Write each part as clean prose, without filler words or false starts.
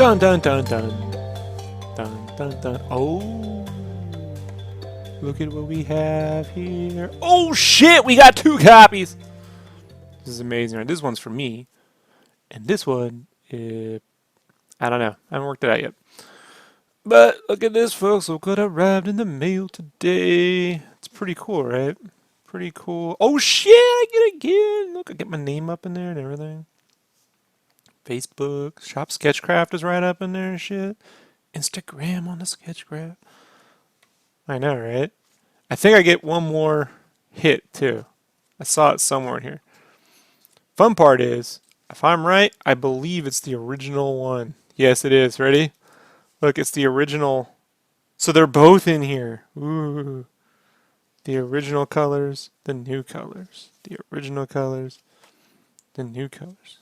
Dun dun dun dun. Dun dun dun. Oh. Look at what we have here. Oh shit, we got 2 copies. This is amazing. Right, this one's for me. And this one, I don't know. I haven't worked it out yet. But look at this, folks. Look what arrived in the mail today. It's pretty cool, right? Pretty cool. Oh shit, I get it again. Look, I get my name up in there and everything. Facebook, Shop SketchCraft is right up in there and shit. Instagram on the SketchCraft. I know, right? I think I get one more hit too. I saw it somewhere in here. Fun part is, if I'm right, I believe it's the original one. Yes, it is. Ready? Look, it's the original. So they're both in here. Ooh. The original colors, the new colors. The original colors, the new colors.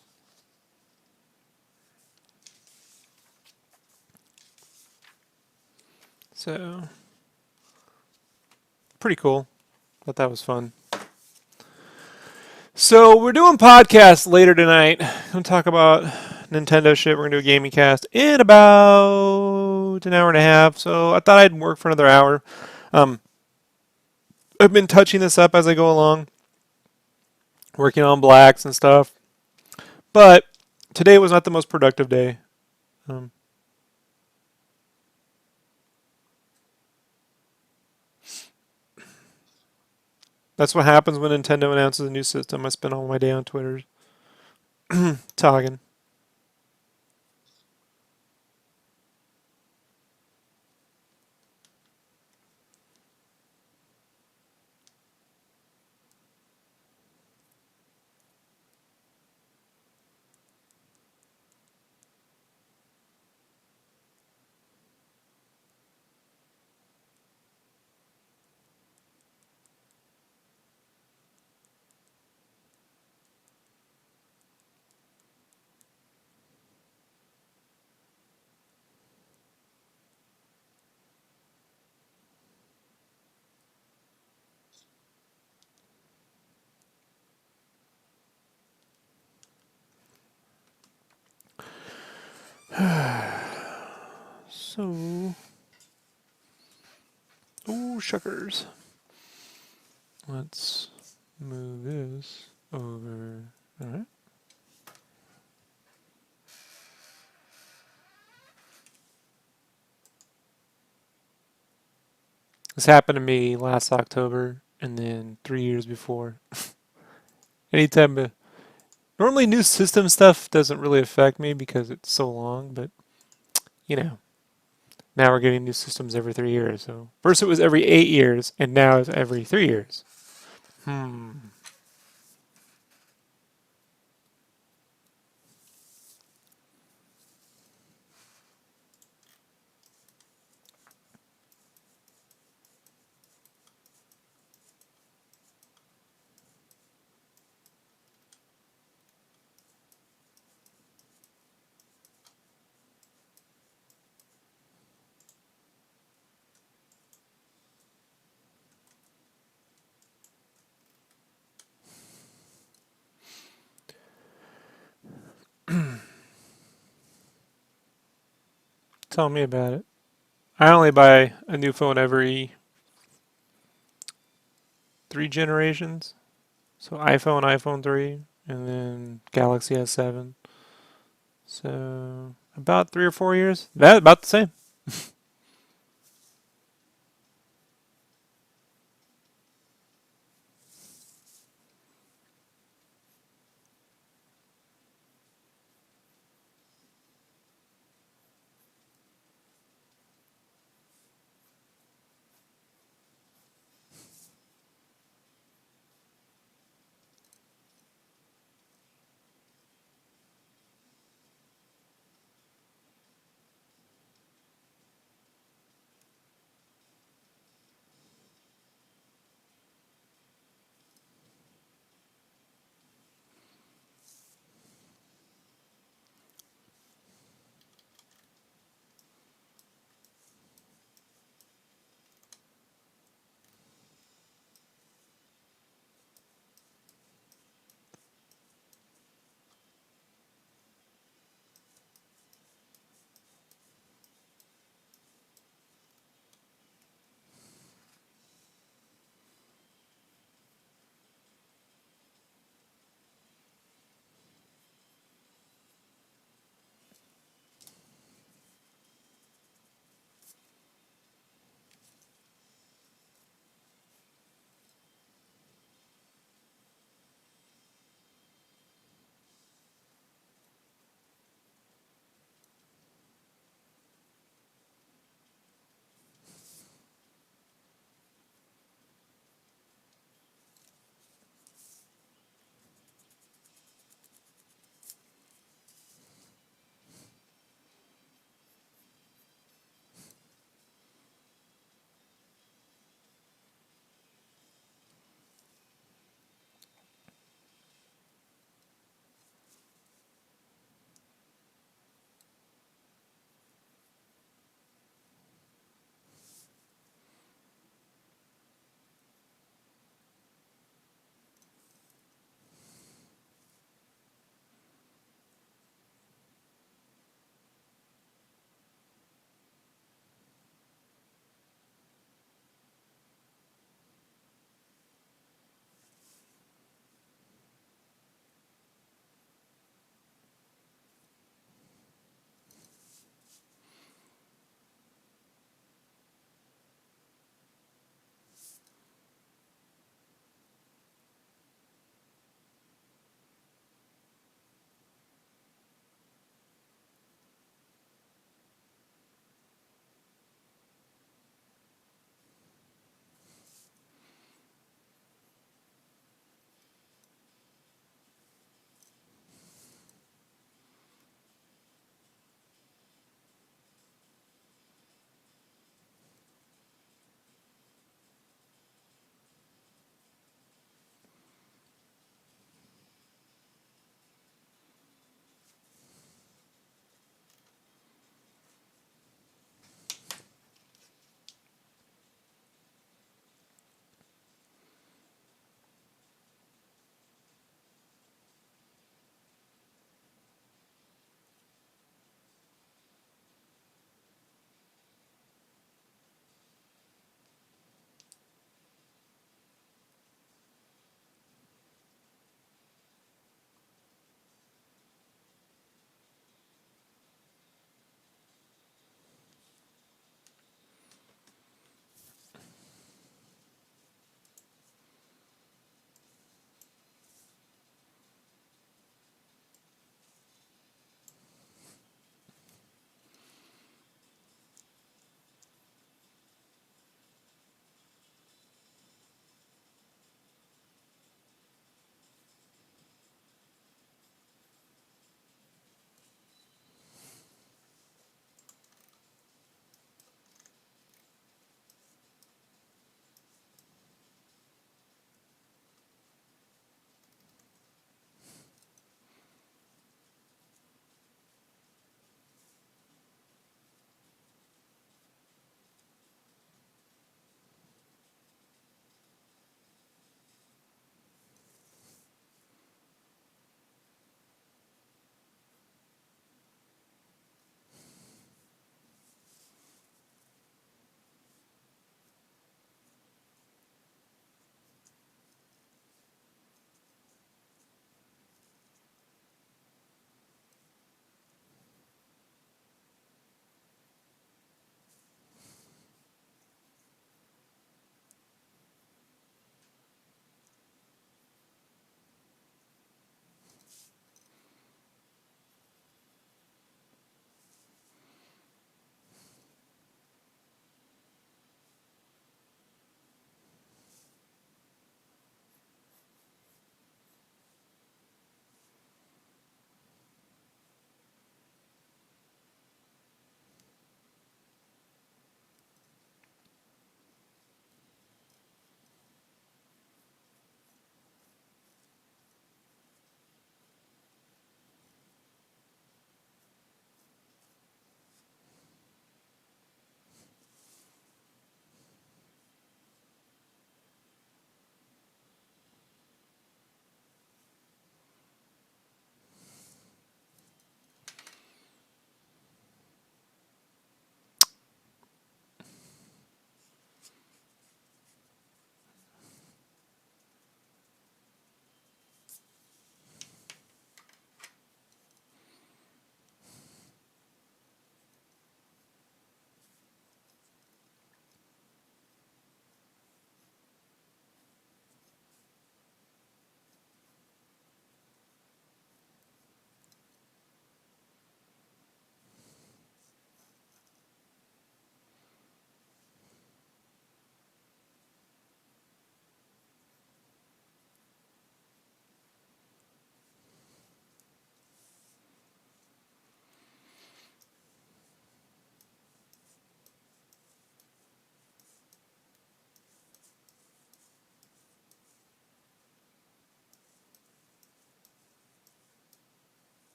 So, pretty cool. Thought that was fun. So, we're doing podcasts later tonight. I'm going to talk about Nintendo shit. We're going to do a gaming cast in about an hour and a half. So, I thought I'd work for another hour. I've been touching this up as I go along, working on blacks and stuff. But today was not the most productive day. That's what happens when Nintendo announces a new system. I spend all my day on Twitter talking. So, oh shuckers. Let's move this over. All right. This happened to me last October and then 3 years before. Anytime. Normally, new system stuff doesn't really affect me because it's so long, but you know, now we're getting new systems every 3 years. So first it was every 8 years, and now it's every 3 years. Hmm. Tell me about it. I only buy a new phone every 3 generations. So iPhone 3, and then Galaxy S7. So about 3 or 4 years. That about the same.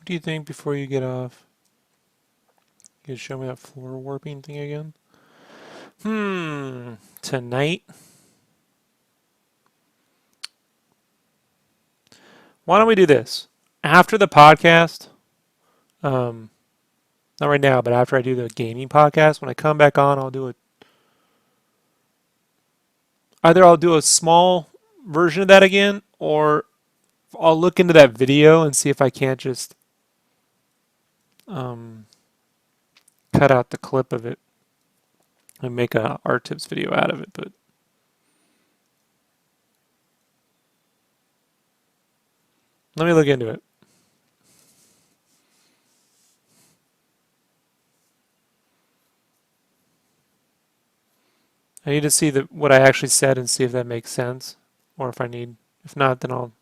What do you think before you get off? You could show me that floor warping thing again? Tonight? Why don't we do this? After the podcast, not right now, but after I do the gaming podcast, when I come back on, either I'll do a small version of that again, or I'll look into that video and see if I can't just um, cut out the clip of it and make a art tips video out of it. But let me look into it. I need to see what I actually said and see if that makes sense, or if not, then I'll.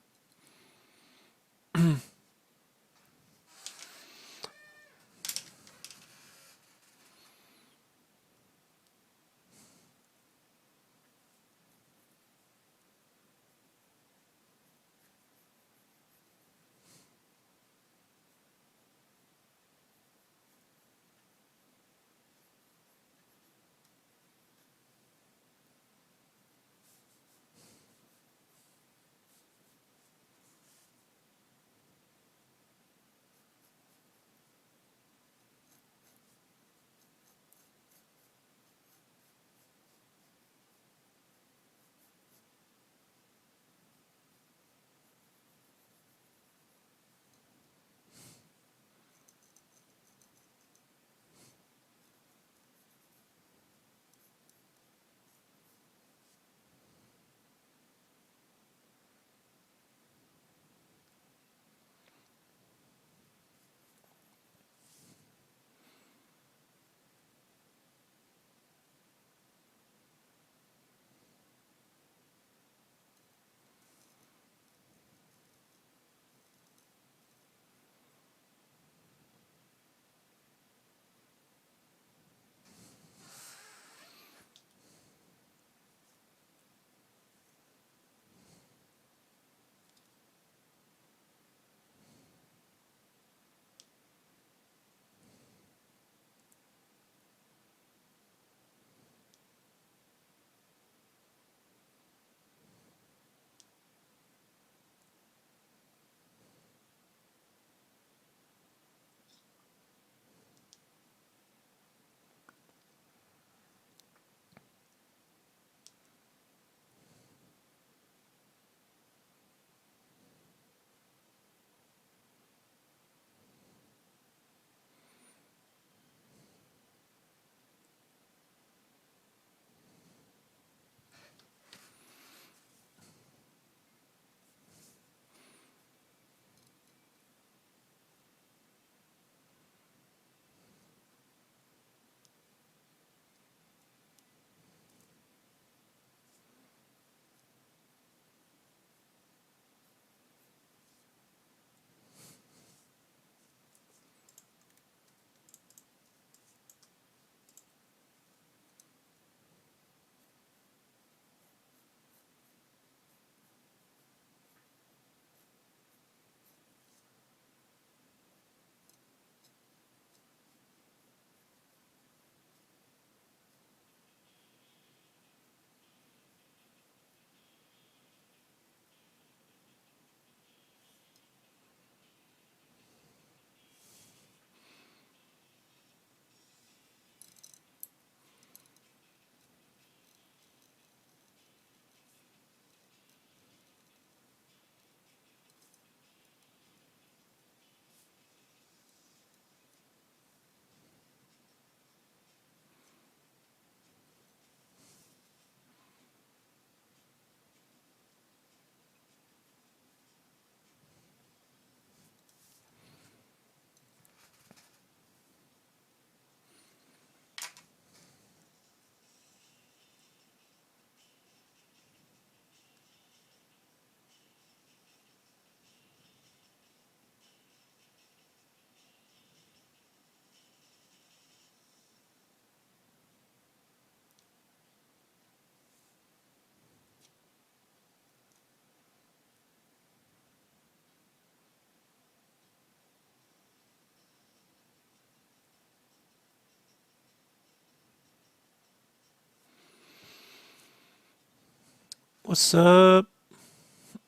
What's up?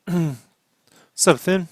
What's up, Thin?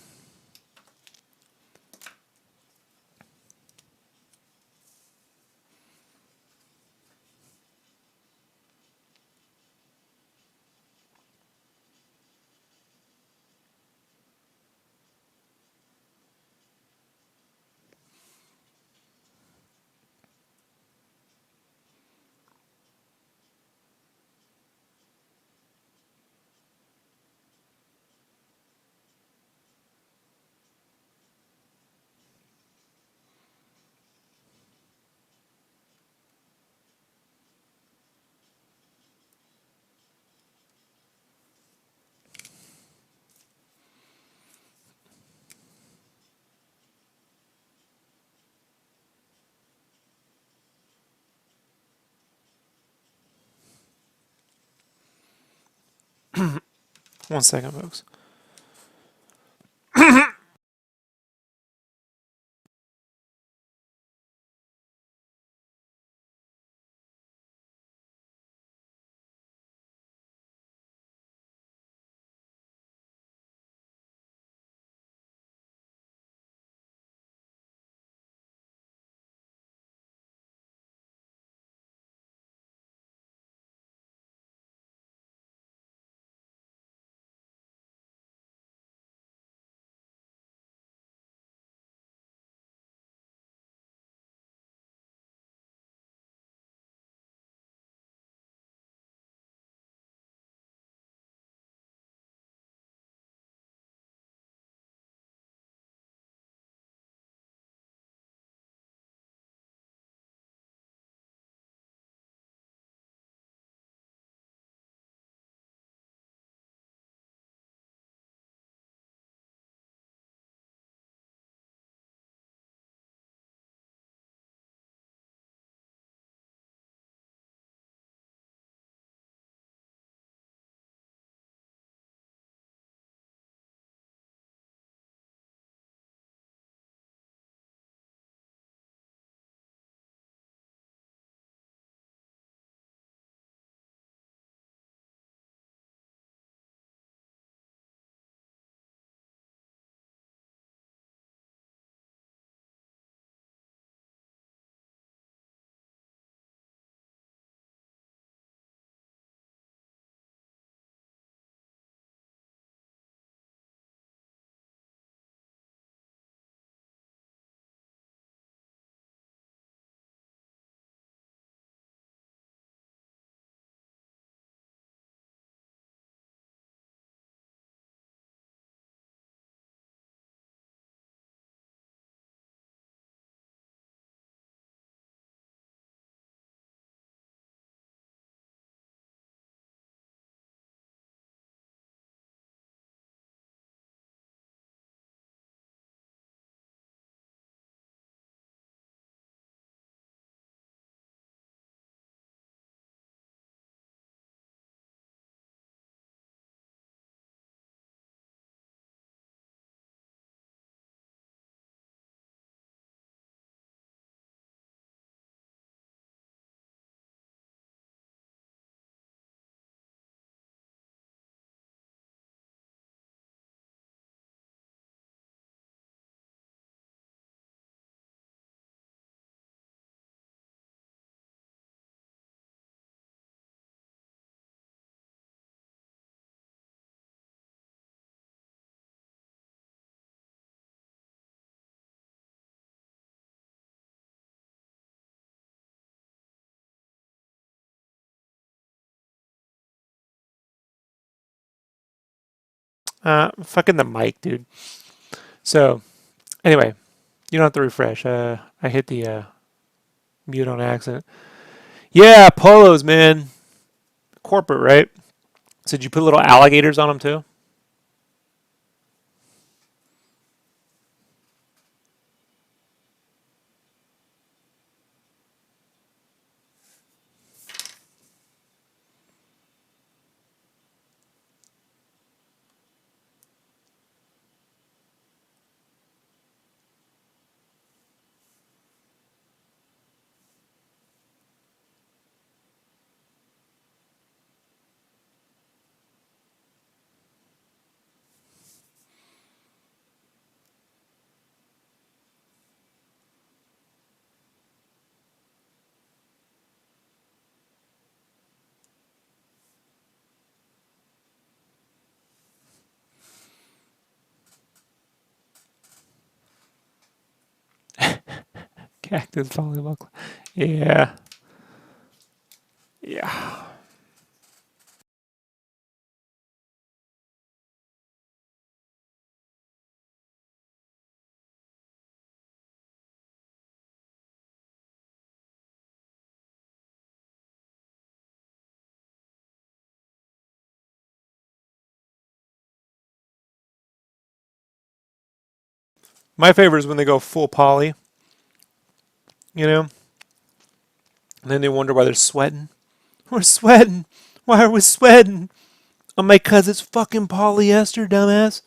One second, folks. Fucking the mic, dude. So, anyway, you don't have to refresh. I hit the mute on accident. Yeah, polos, man. Corporate, right? So did you put little alligators on them too? Cactus volleyball. Yeah. Yeah. My favorite is when they go full poly, you know? And then they wonder why they're sweating. We're sweating. Why are we sweating? I'm like, cause it's fucking polyester, dumbass.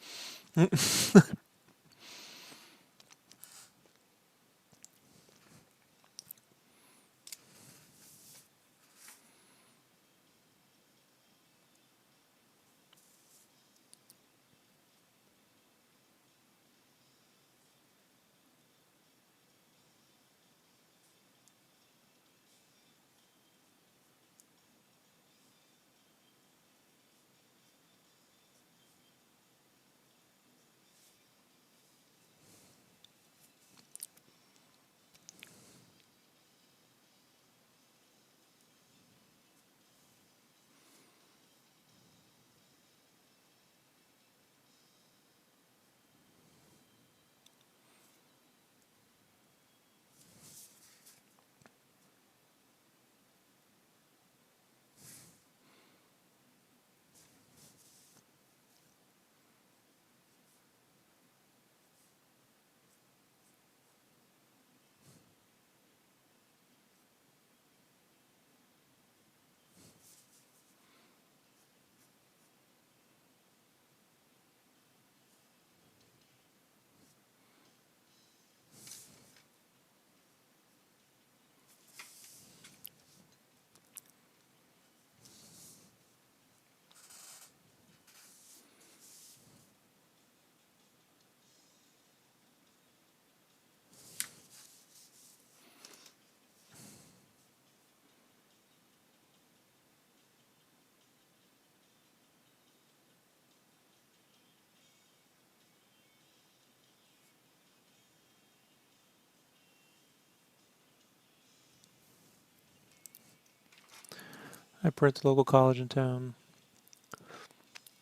I print the local college in town.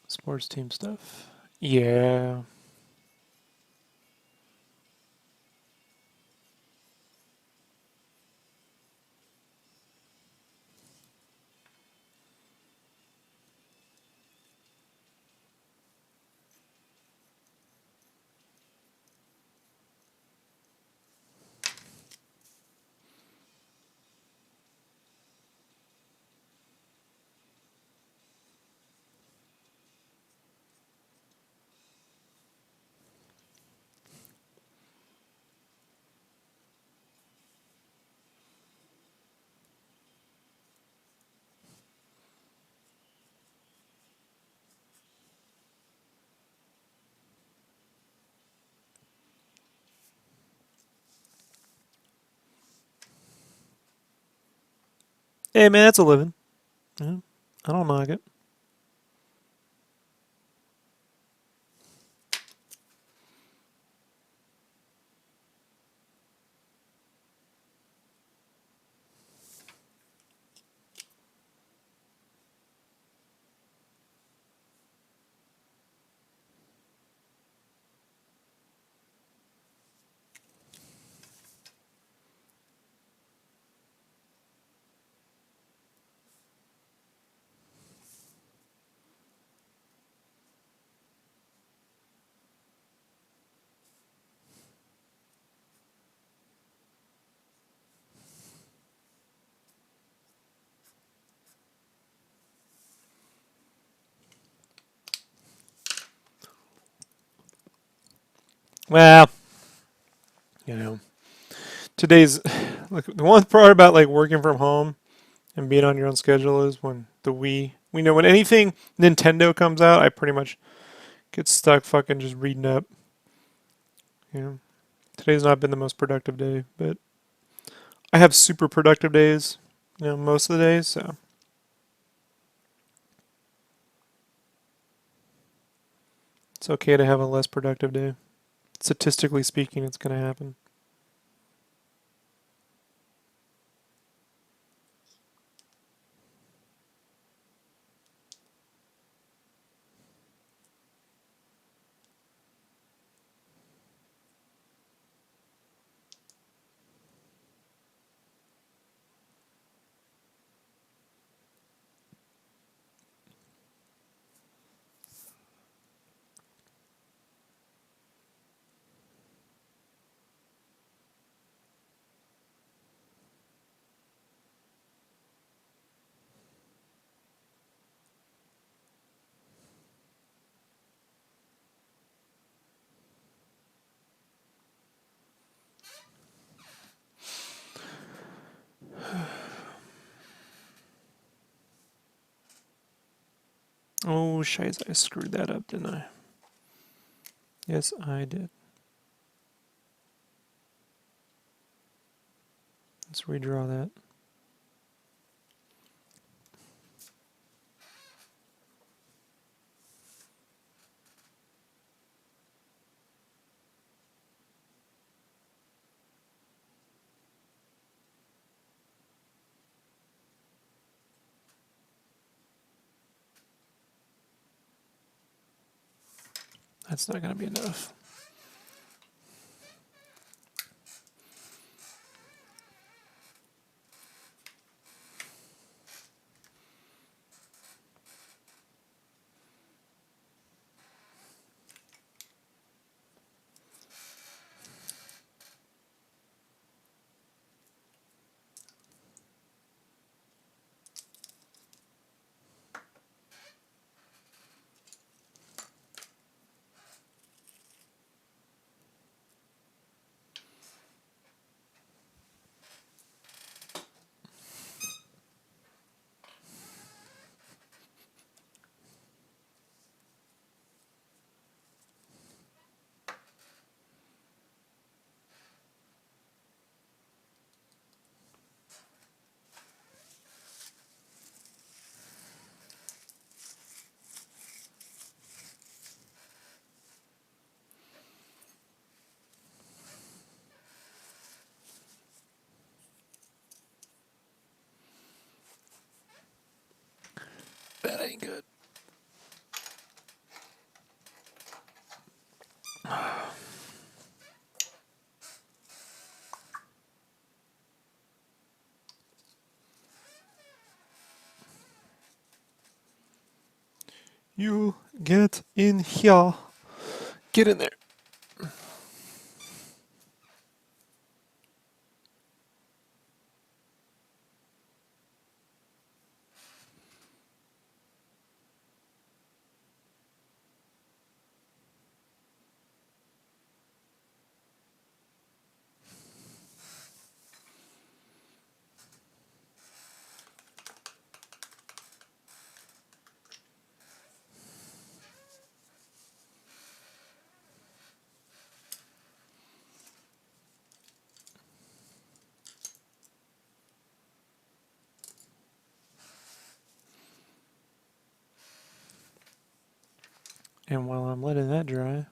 Sports team stuff. Yeah. Hey man, that's a living. Yeah. I don't knock it. Well, you know, today's look. The one part about like working from home and being on your own schedule is when the Wii. We know when anything Nintendo comes out, I pretty much get stuck fucking just reading up. You know, today's not been the most productive day, but I have super productive days. You know, most of the days, so it's okay to have a less productive day. Statistically speaking, it's gonna happen. Oh, shiz, I screwed that up, didn't I? Yes, I did. Let's redraw that. That's not going to be enough. That ain't good. You get in here. Get in there. And while I'm letting that dry,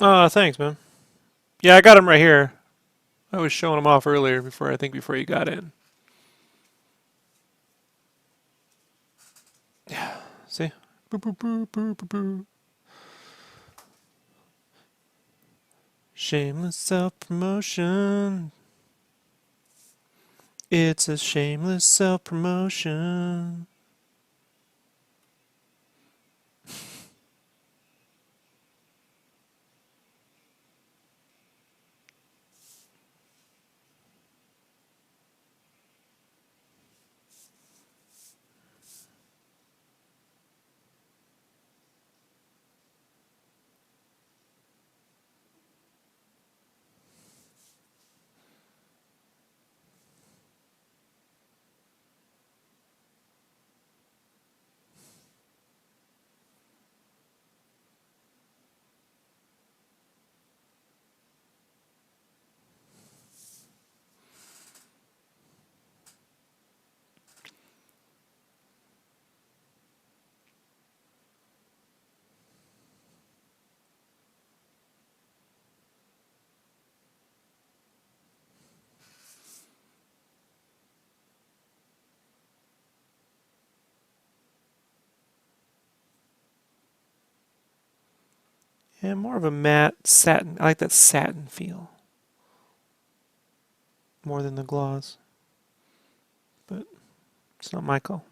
Thanks, man. Yeah, I got them right here. I was showing them off earlier before you got in. Yeah. See? Boop, boop, boop, boop, boop, boop. Shameless self promotion. It's a shameless self promotion. And more of a matte satin. I like that satin feel more than the gloss, but it's not my call.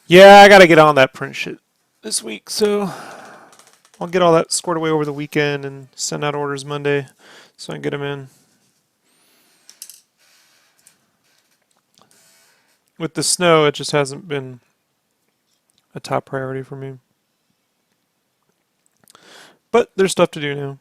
Yeah, I gotta get on that print shit this week, so I'll get all that squared away over the weekend and send out orders Monday so I can get them in. With the snow, it just hasn't been a top priority for me. But there's stuff to do now.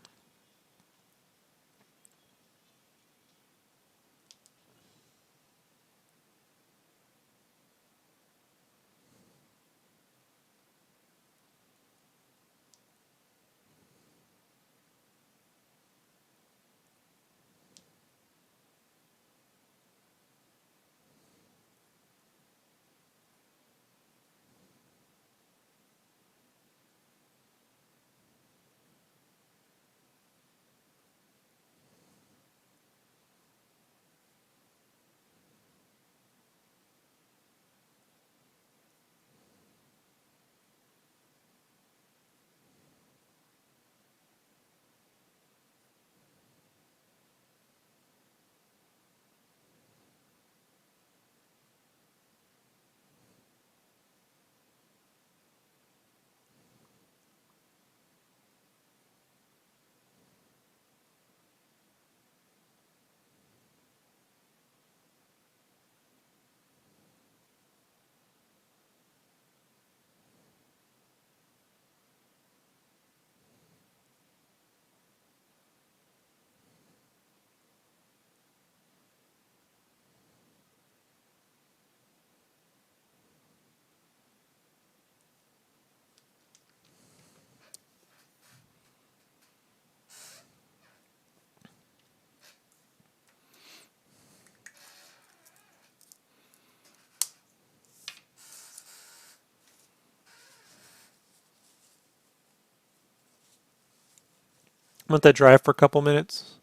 Let that dry for a couple minutes,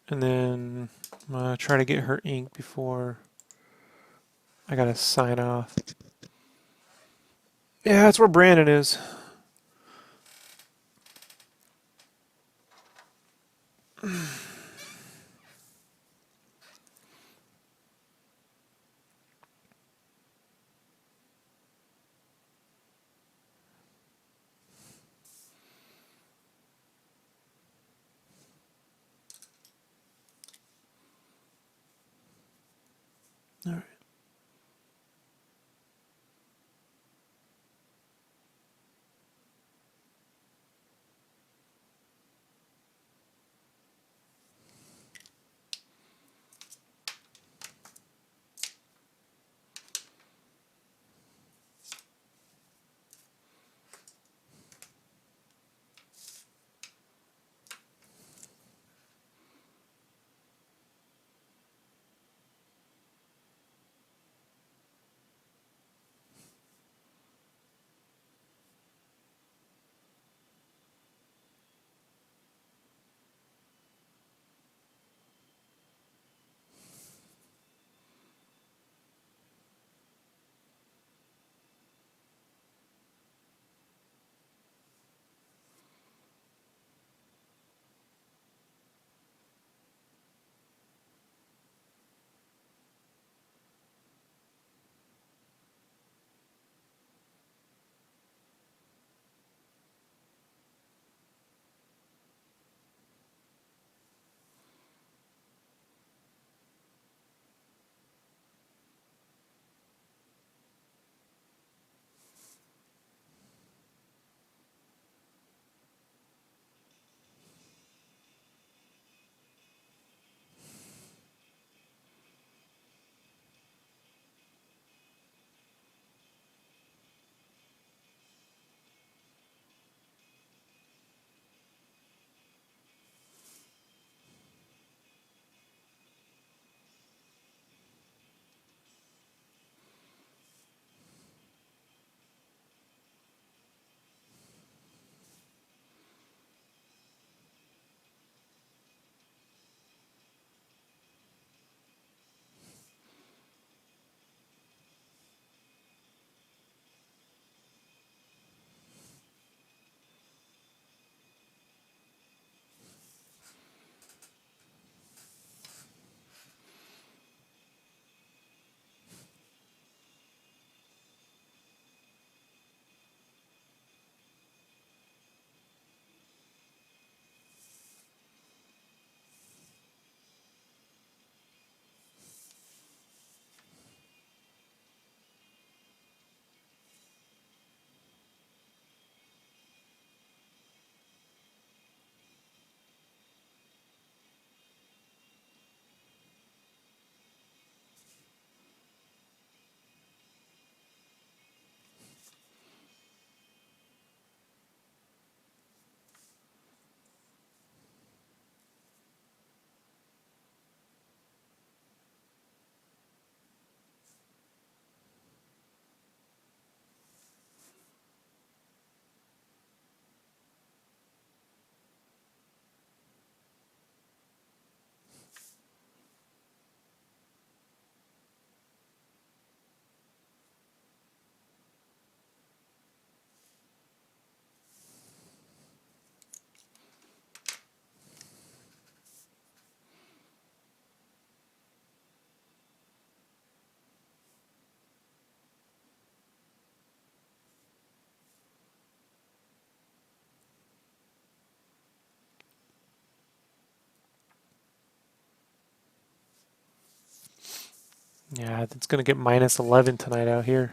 and then I'm gonna try to get her ink before I gotta sign off. Yeah, that's where Brandon is. Yeah, it's gonna get minus 11 tonight out here.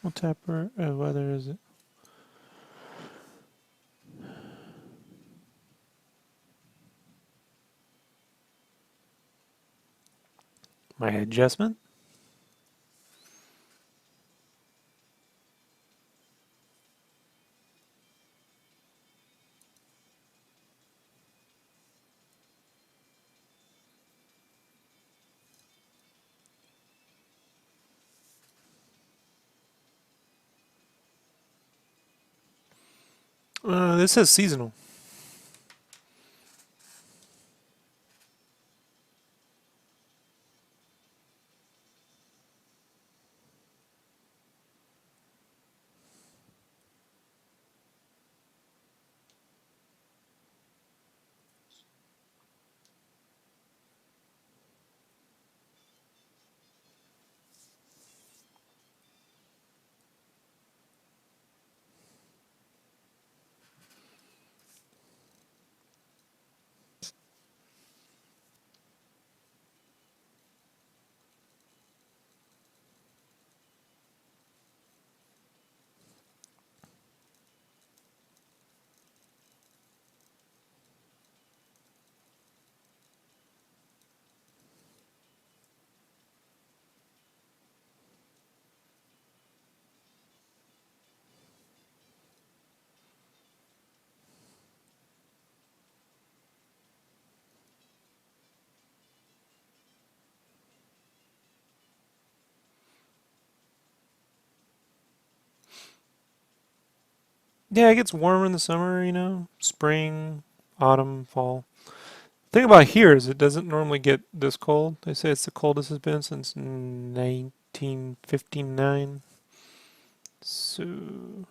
What type of weather is it? My adjustment? This says seasonal. Yeah, it gets warmer in the summer, you know, spring, autumn, fall. The thing about here is it doesn't normally get this cold. They say it's the coldest it's been since 1959. So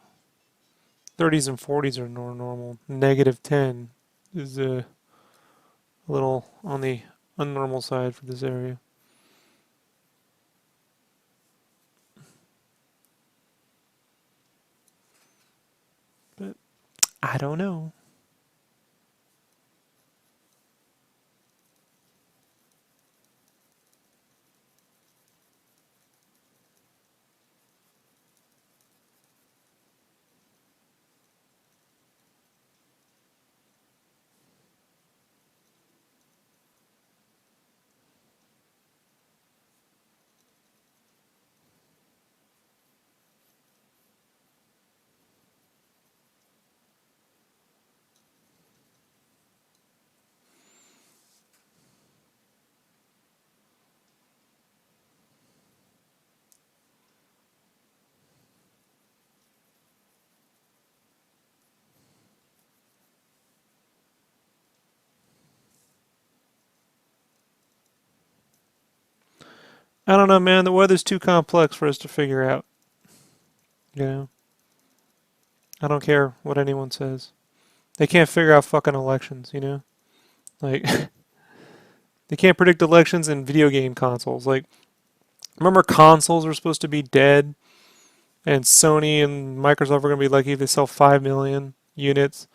30s and 40s are more normal. -10 is a little on the unnormal side for this area. But I don't know. I don't know, man. The weather's too complex for us to figure out. You know? I don't care what anyone says. They can't figure out fucking elections, you know? Like, they can't predict elections in video game consoles. Like, remember consoles were supposed to be dead, and Sony and Microsoft were going to be lucky if they sell 5 million units,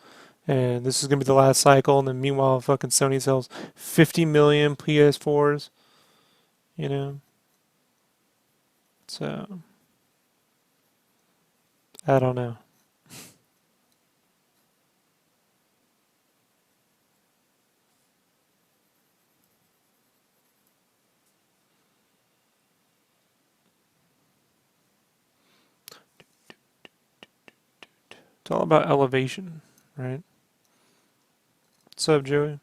and this is going to be the last cycle, and then meanwhile, fucking Sony sells 50 million PS4s, you know? So, I don't know. It's all about elevation, right? What's up, Joey?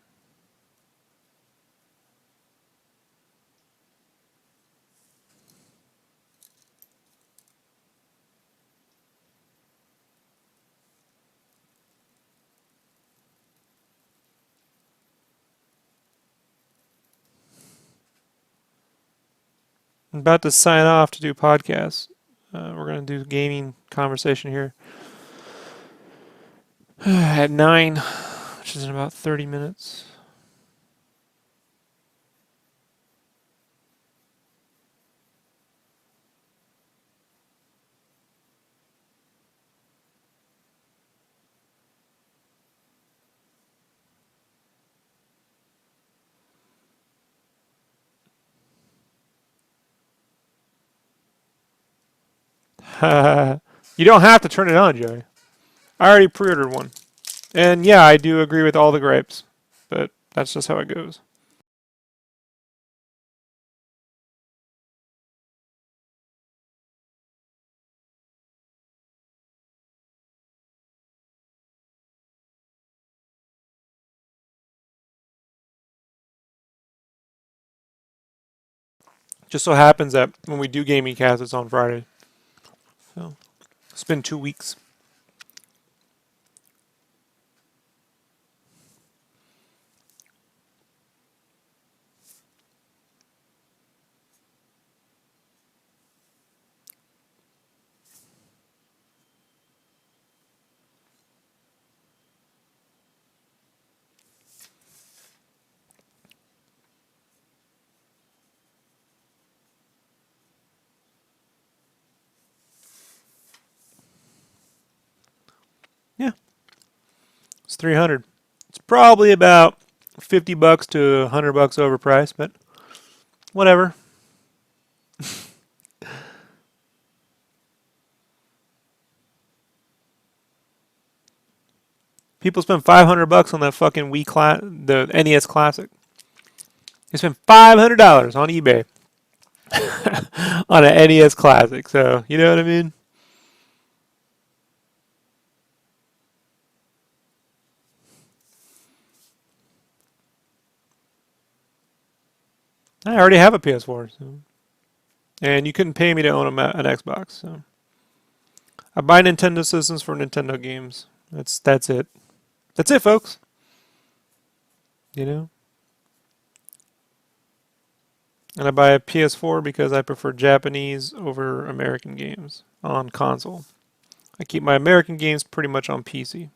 I'm about to sign off to do podcasts. We're going to do gaming conversation here at 9, which is in about 30 minutes. You don't have to turn it on, Joey. I already pre-ordered one. And yeah, I do agree with all the gripes, but that's just how it goes. Just so happens that when we do gaming cast, it's on Friday. So it's been 2 weeks. Yeah, it's 300. It's probably about $50 to $100 overpriced, but whatever. People spend $500 on that fucking the NES Classic. They spent $500 on eBay on an NES Classic. So you know what I mean? I already have a PS4, so. And you couldn't pay me to own an Xbox. So I buy Nintendo systems for Nintendo games. That's it. That's it, folks. You know. And I buy a PS4 because I prefer Japanese over American games on console. I keep my American games pretty much on PC.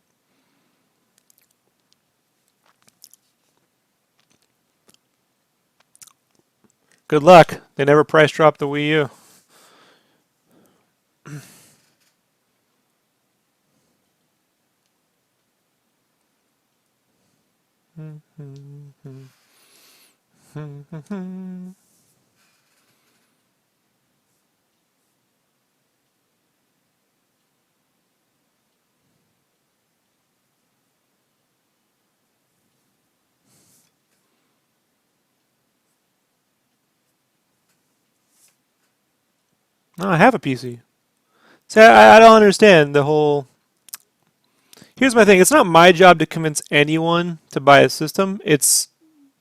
Good luck. They never price dropped the Wii U. No, I have a PC. See, I don't understand the whole. Here's my thing. It's not my job to convince anyone to buy a system. It's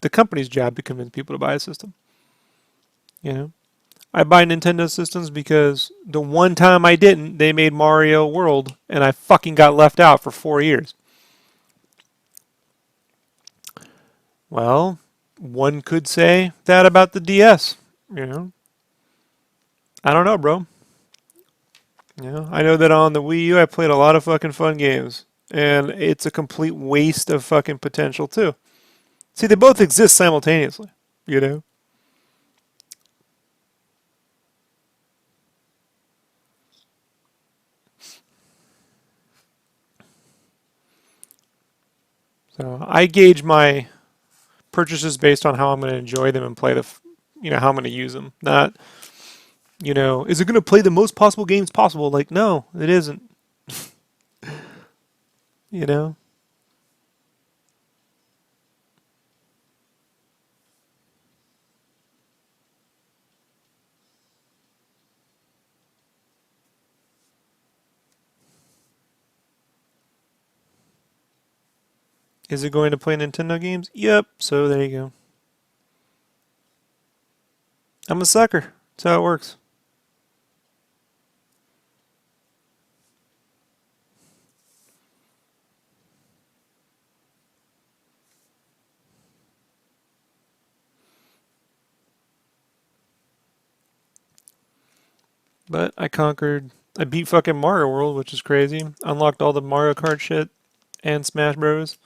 the company's job to convince people to buy a system. You know, I buy Nintendo systems because the one time I didn't, they made Mario World, and I fucking got left out for 4 years. Well, one could say that about the DS. You know, I don't know, bro. You know, I know that on the Wii U, I played a lot of fucking fun games, and it's a complete waste of fucking potential too. See, they both exist simultaneously. You know. So I gauge my purchases based on how I'm going to enjoy them and play how I'm going to use them. Not, is it going to play the most possible games possible? Like, no, it isn't. You know? Is it going to play Nintendo games? Yep. So there you go. I'm a sucker. That's how it works. But I beat fucking Mario World, which is crazy. Unlocked all the Mario Kart shit and Smash Bros.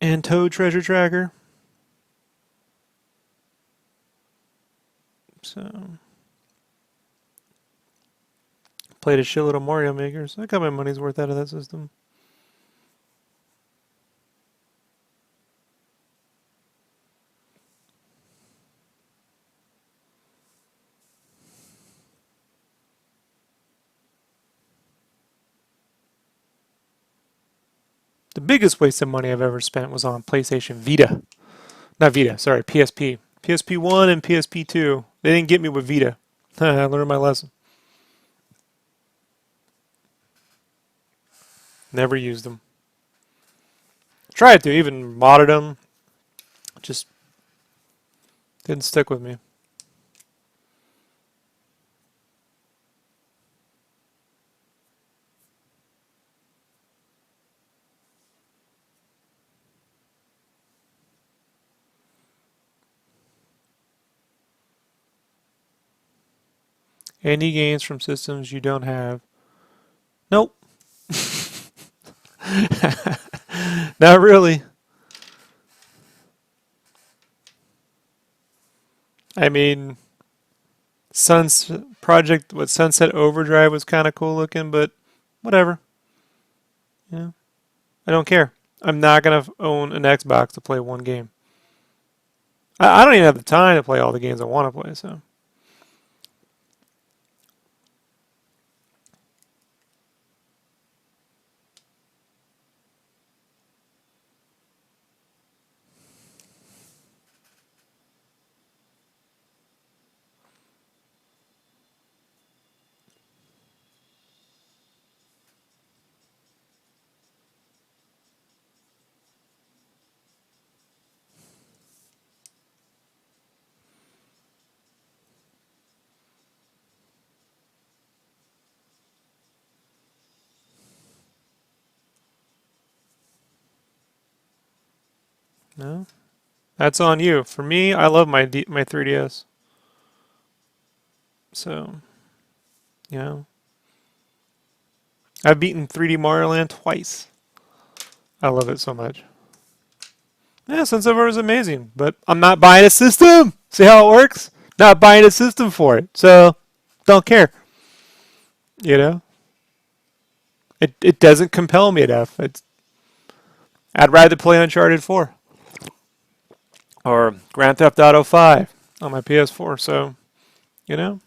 And Toad Treasure Tracker. So, played a shitload of Mario Maker, so I got my money's worth out of that system. The biggest waste of money I've ever spent was on PlayStation Vita. Not Vita, sorry, PSP. PSP 1 and PSP 2. They didn't get me with Vita. I learned my lesson. Never used them. Tried to, even modded them. Just didn't stick with me. Any gains from systems you don't have? Nope. Not really. I mean, Sunset Overdrive was kind of cool looking, but whatever. Yeah, I don't care. I'm not gonna own an Xbox to play one game. I don't even have the time to play all the games I want to play. So no, that's on you. For me, I love my 3DS. So, you know, I've beaten 3D Mario Land twice. I love it so much. Yeah, Sense Over is amazing, but I'm not buying a system. See how it works? Not buying a system for it, so don't care. You know, it doesn't compel me enough. I'd rather play Uncharted 4 or Grand Theft Auto 5 on my PS4. So, you know,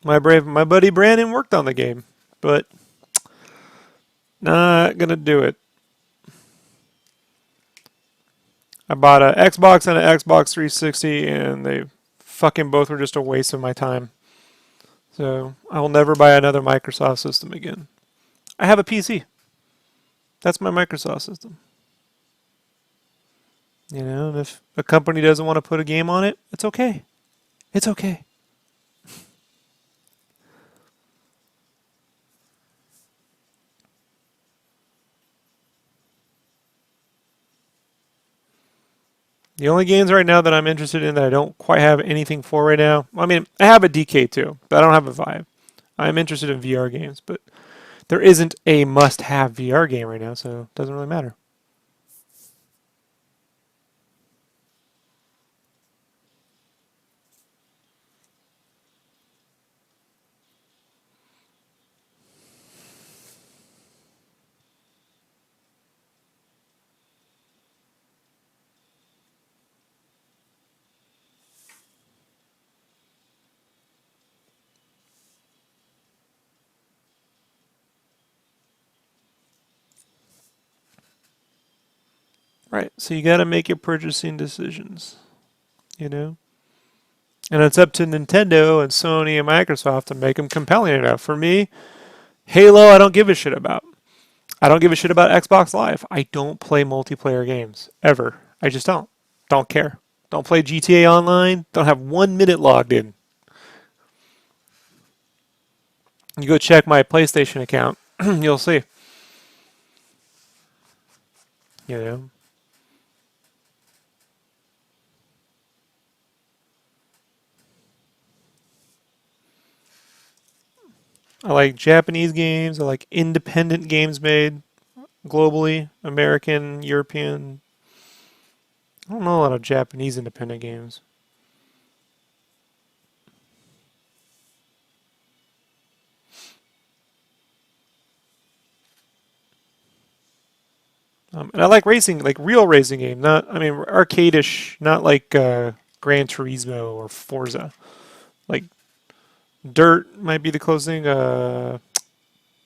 my buddy Brandon worked on the game, but not gonna do it. I bought an Xbox and an Xbox 360, and they fucking both were just a waste of my time. So I will never buy another Microsoft system again. I have a PC. That's my Microsoft system. You know, and if a company doesn't want to put a game on it, it's okay. It's okay. The only games right now that I'm interested in that I don't quite have anything for right now, I mean, I have a DK2, but I don't have a Vive. I'm interested in VR games, but there isn't a must-have VR game right now, so it doesn't really matter. Right, so you got to make your purchasing decisions, you know? And it's up to Nintendo and Sony and Microsoft to make them compelling enough. For me, Halo, I don't give a shit about. I don't give a shit about Xbox Live. I don't play multiplayer games, ever. I just don't. Don't care. Don't play GTA Online. Don't have 1 minute logged in. You go check my PlayStation account, you'll see. You know? I like Japanese games. I like independent games made globally, American, European. I don't know a lot of Japanese independent games. And I like racing, like real racing game, not, I mean, arcade-ish, not like Gran Turismo or Forza. Like Dirt might be the closest thing.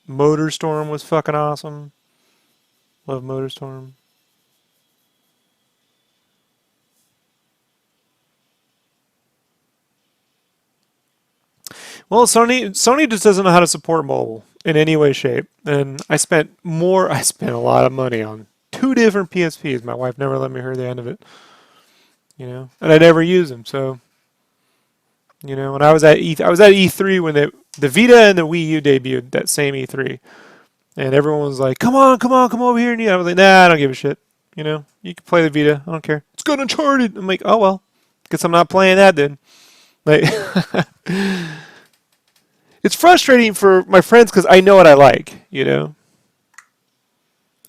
Motorstorm was fucking awesome. Love Motorstorm. Well, Sony just doesn't know how to support mobile in any way, shape. And I spent a lot of money on two different PSPs. My wife never let me hear the end of it, you know, and I never use them. So, you know, when I was at E3 when the Vita and the Wii U debuted that same E3, and everyone was like, "Come on, come on, come over here!" And I was like, "Nah, I don't give a shit." You know, you can play the Vita. I don't care. It's good Uncharted. I'm like, "Oh well, guess I'm not playing that then." Like, it's frustrating for my friends because I know what I like. You know,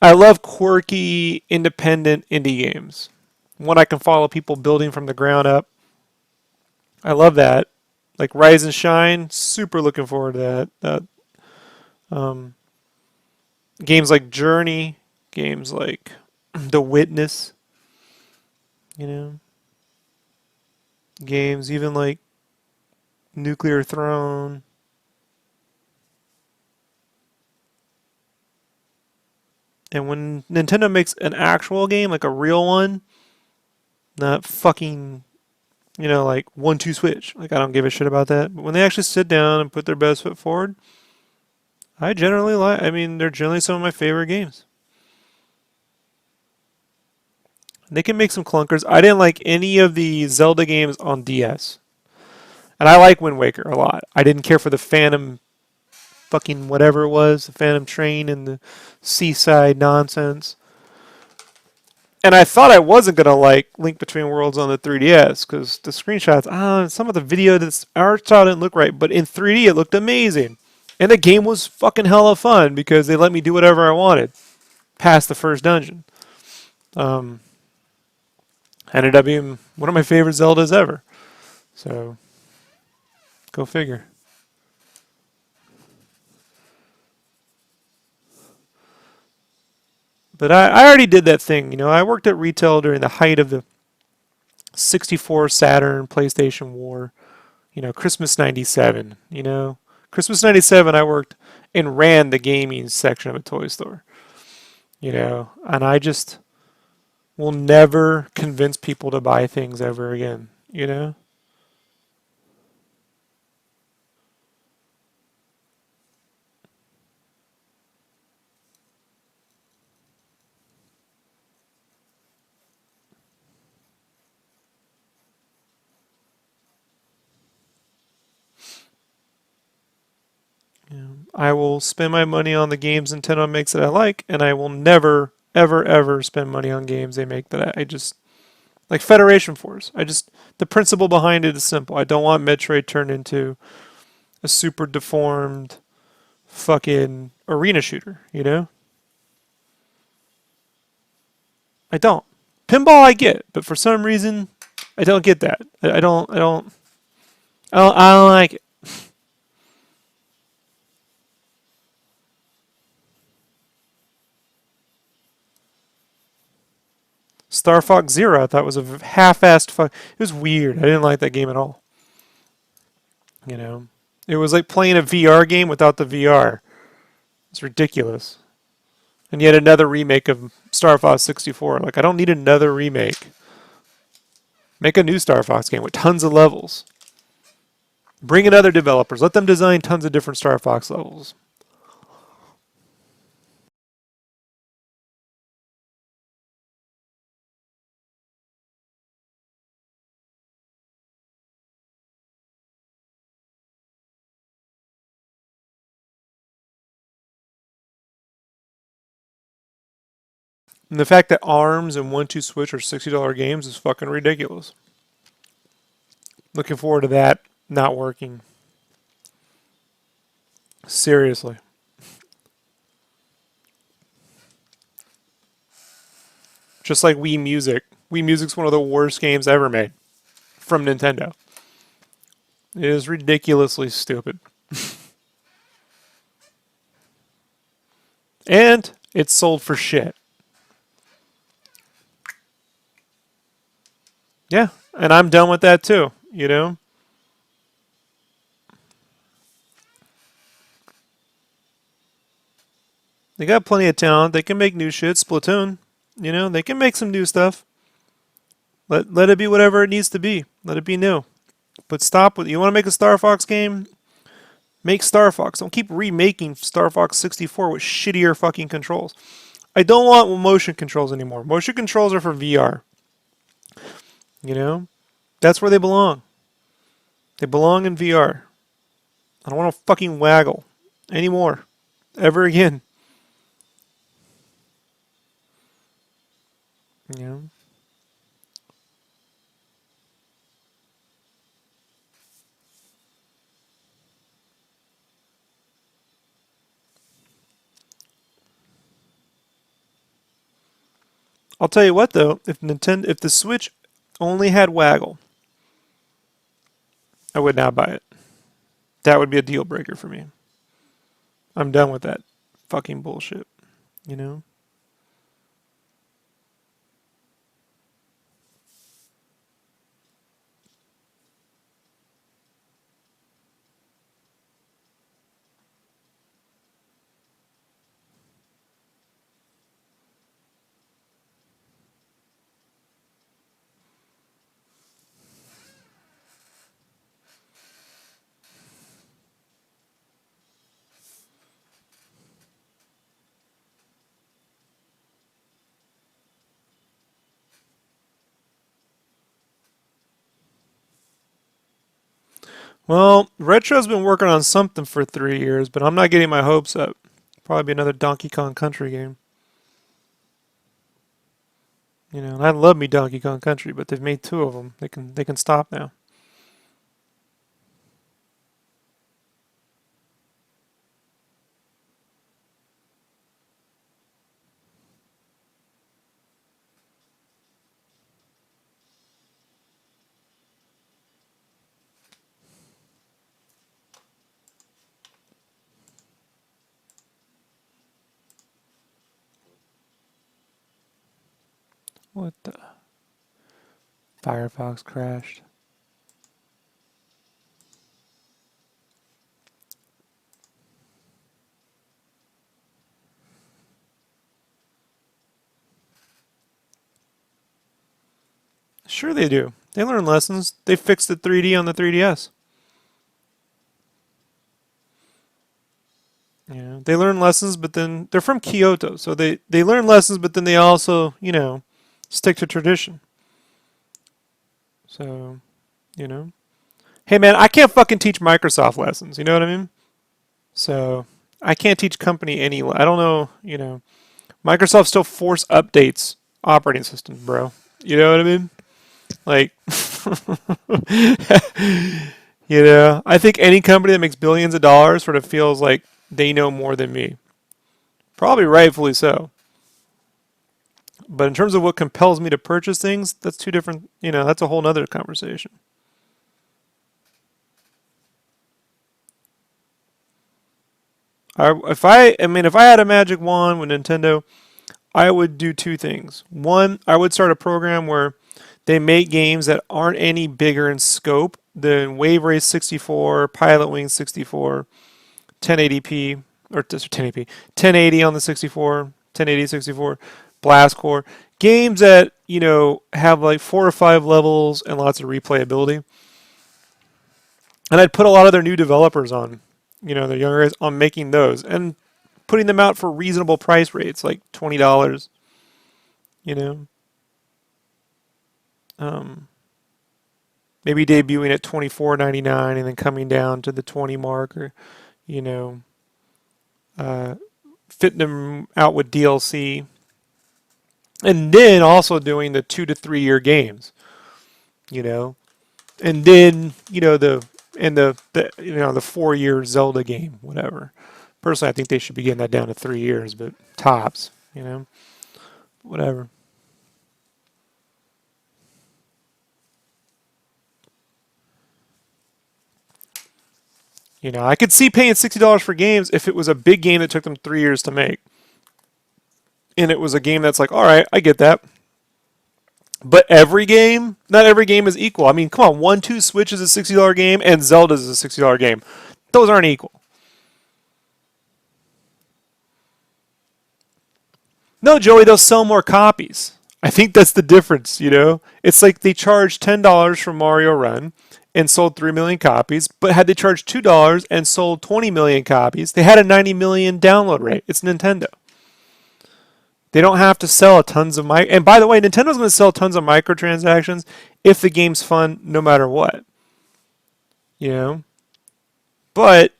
I love quirky, independent indie games. One I can follow people building from the ground up. I love that. Like Rise and Shine, super looking forward to that. Um, Games like Journey, games like The Witness, you know, games even like Nuclear Throne. And when Nintendo makes an actual game, like a real one, not fucking, you know, like 1-2 switch. Like, I don't give a shit about that. But when they actually sit down and put their best foot forward, I mean, they're generally some of my favorite games. They can make some clunkers. I didn't like any of the Zelda games on DS. And I like Wind Waker a lot. I didn't care for the Phantom fucking whatever it was, the Phantom Train and the seaside nonsense. And I thought I wasn't gonna like Link Between Worlds on the 3DS because the screenshots, some of the video that's art style didn't look right, but in 3D it looked amazing, and the game was fucking hella fun because they let me do whatever I wanted past the first dungeon. Um, Ended up being one of my favorite Zeldas ever. So, go figure. But I already did that thing, you know. I worked at retail during the height of the 64 Saturn PlayStation War. You know, Christmas '97. You know, Christmas '97. I worked and ran the gaming section of a toy store. You know, and I just will never convince people to buy things ever again. You know. I will spend my money on the games Nintendo makes that I like, and I will never, ever, ever spend money on games they make that I just like Federation Force. The principle behind it is simple. I don't want Metroid turned into a super deformed fucking arena shooter, you know? I don't. Pinball I get, but for some reason I don't get that. I don't like it. Star Fox Zero I thought was a half-assed fuck. It was weird. I didn't like that game at all. You know? It was like playing a VR game without the VR. It's ridiculous. And yet another remake of Star Fox 64. Like, I don't need another remake. Make a new Star Fox game with tons of levels. Bring in other developers. Let them design tons of different Star Fox levels. And the fact that ARMS and 1-2 Switch are $60 games is fucking ridiculous. Looking forward to that not working. Seriously. Just like Wii Music. Wii Music's one of the worst games ever made from Nintendo. It is ridiculously stupid. And it's sold for shit. Yeah, and I'm done with that too, you know? They got plenty of talent. They can make new shit. Splatoon, you know, they can make some new stuff. Let it be whatever it needs to be. Let it be new. But stop with you want to make a Star Fox game? Make Star Fox. Don't keep remaking Star Fox 64 with shittier fucking controls. I don't want motion controls anymore. Motion controls are for VR. You know? That's where they belong. They belong in VR. I don't want to fucking waggle anymore. Ever again. You know? I'll tell you what though, if the Switch only had waggle, I would not buy it. That would be a deal breaker for me. I'm done with that fucking bullshit, you know? Well, Retro's been working on something for 3 years, but I'm not getting my hopes up. Probably be another Donkey Kong Country game. You know, and I love me Donkey Kong Country, but they've made two of them. They can stop now. What the? Firefox crashed. Sure they do. They learn lessons. They fixed the 3D on the 3DS. You know, they learn lessons, but then they're from Kyoto, so they learn lessons, but then they also, stick to tradition. So, you know, hey man, I can't fucking teach Microsoft lessons. You know what I mean? So I can't teach company any. I don't know. Microsoft still force updates operating systems, bro. You know what I mean? Like, I think any company that makes billions of dollars sort of feels like they know more than me. Probably rightfully so. But in terms of what compels me to purchase things, that's two different, that's a whole nother conversation. If I had a magic wand with Nintendo, I would do two things. One, I would start a program where they make games that aren't any bigger in scope than Wave Race 64, Pilot Wings 64, 1080p, or just 1080p, 1080 on the 64, 1080 64, Blast Core. Games that, have like 4 or 5 levels and lots of replayability. And I'd put a lot of their new developers on, the younger guys, on making those and putting them out for reasonable price rates, like $20, you know. Maybe debuting at $24.99 and then coming down to the 20 mark, or, you know, fitting them out with DLC. And then also doing the 2 to 3 year games, you know. And then, the 4 year Zelda game, whatever. Personally, I think they should be getting that down to 3 years, but tops, whatever. I could see paying $60 for games if it was a big game that took them 3 years to make. And it was a game that's like, all right, I get that. But not every game is equal. I mean, come on, 1-2 Switch is a $60 game and Zelda is a $60 game. Those aren't equal. No, Joey, they'll sell more copies. I think that's the difference. It's like they charged $10 for Mario Run and sold 3 million copies, but had they charged $2 and sold 20 million copies, they had a 90 million download rate. It's Nintendo. They don't have to sell tons of and by the way, Nintendo's going to sell tons of microtransactions if the game's fun no matter what. You know? But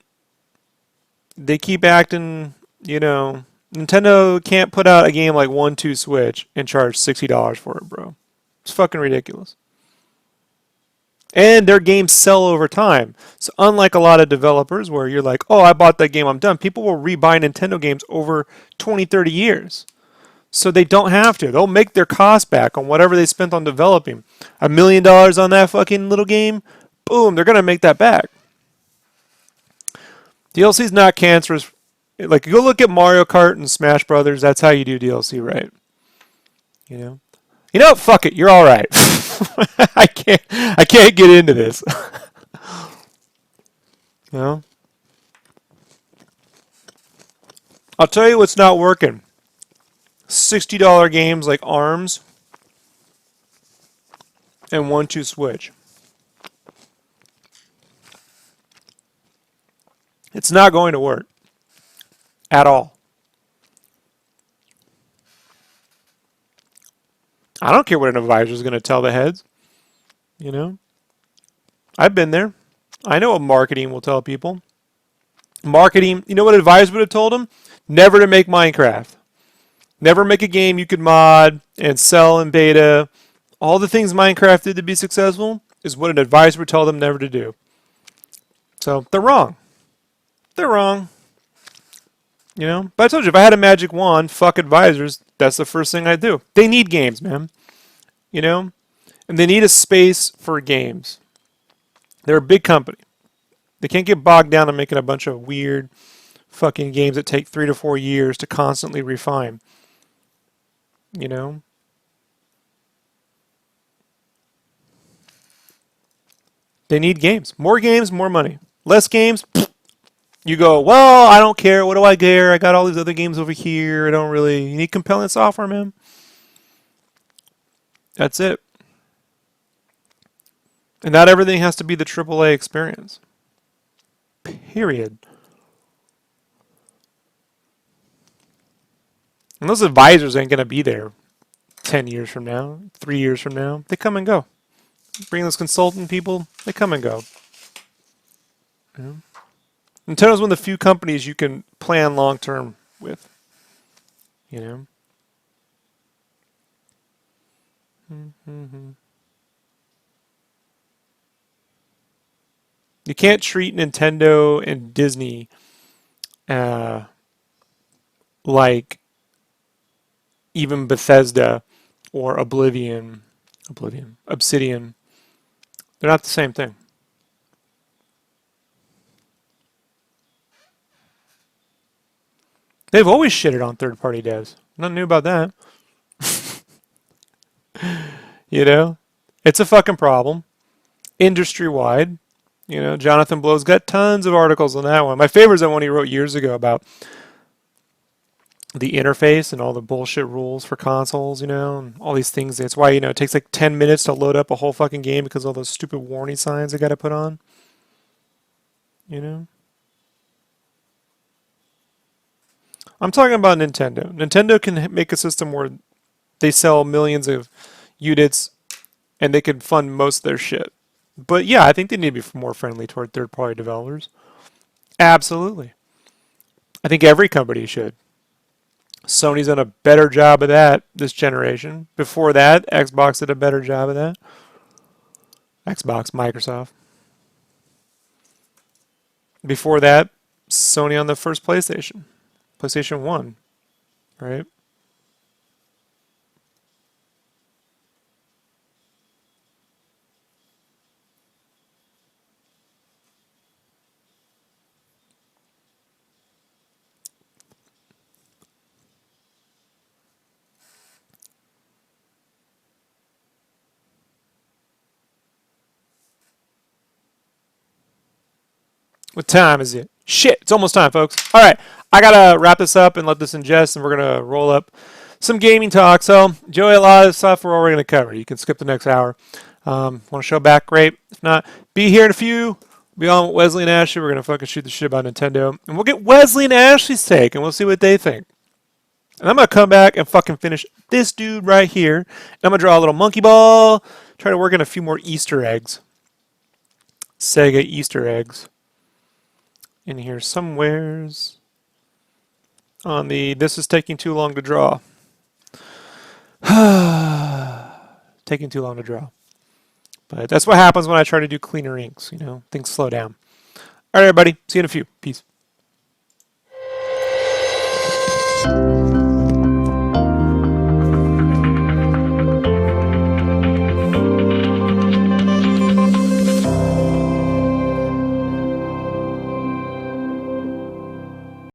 they keep acting. Nintendo can't put out a game like 1-2 Switch and charge $60 for it, bro. It's fucking ridiculous. And their games sell over time. So unlike a lot of developers where you're like, oh, I bought that game, I'm done. People will rebuy Nintendo games over 20, 30 years. So they don't have to. They'll make their cost back on whatever they spent on developing. $1 million on that fucking little game, boom, they're going to make that back. DLC is not cancerous. Like, go look at Mario Kart and Smash Brothers. That's how you do DLC, right? Fuck it. You're all right. I can't get into this. I'll tell you what's not working. $60 games like ARMS and 1-2 Switch. It's not going to work at all. I don't care what an advisor is going to tell the heads. I've been there. I know what marketing will tell people. Marketing, you know what advisor would have told them? Never to make Minecraft. Never make a game you could mod and sell in beta. All the things Minecraft did to be successful is what an advisor would tell them never to do. So they're wrong. They're wrong. You know? But I told you, if I had a magic wand, fuck advisors, that's the first thing I'd do. They need games, man. You know? And they need a space for games. They're a big company. They can't get bogged down in making a bunch of weird fucking games that take 3 to 4 years to constantly refine. You know? They need games. More games, more money. Less games, you go, well, I don't care. What do I care? I got all these other games over here. I don't really. You need compelling software, man. That's it. And not everything has to be the AAA experience. Period. And those advisors ain't going to be there 10 years from now, 3 years from now. They come and go. Bring those consultant people, they come and go. You know? Nintendo's one of the few companies you can plan long term with. You know? You can't treat Nintendo and Disney like even Bethesda or Obsidian. They're not the same thing. They've always shitted on third-party devs. Nothing new about that. You know? It's a fucking problem. Industry-wide. You know, Jonathan Blow's got tons of articles on that one. My favorite is that one he wrote years ago about the interface and all the bullshit rules for consoles, you know, and all these things. That's why, you know, it takes like 10 minutes to load up a whole fucking game because of all those stupid warning signs they got to put on. You know? I'm talking about Nintendo. Nintendo can make a system where they sell millions of units and they can fund most of their shit. But yeah, I think they need to be more friendly toward third-party developers. Absolutely. I think every company should. Sony's done a better job of that this generation. Before that, Xbox did a better job of that. Xbox, Microsoft. Before that, Sony on the first PlayStation. PlayStation 1, right? What time is it? Shit, it's almost time, folks. All right, I got to wrap this up and let this ingest, and we're going to roll up some gaming talk. So, Joey, a lot of stuff we're already going to cover. You can skip the next hour. Want to show back? Great. If not, be here in a few. Be on with Wesley and Ashley. We're going to fucking shoot the shit about Nintendo. And we'll get Wesley and Ashley's take, and we'll see what they think. And I'm going to come back and fucking finish this dude right here. And I'm going to draw a little monkey ball. Try to work in a few more Easter eggs. Sega Easter eggs. In here somewheres. On the, this is taking too long to draw. Taking too long to draw. But that's what happens when I try to do cleaner inks, you know. Things slow down. All right, everybody. See you in a few. Peace.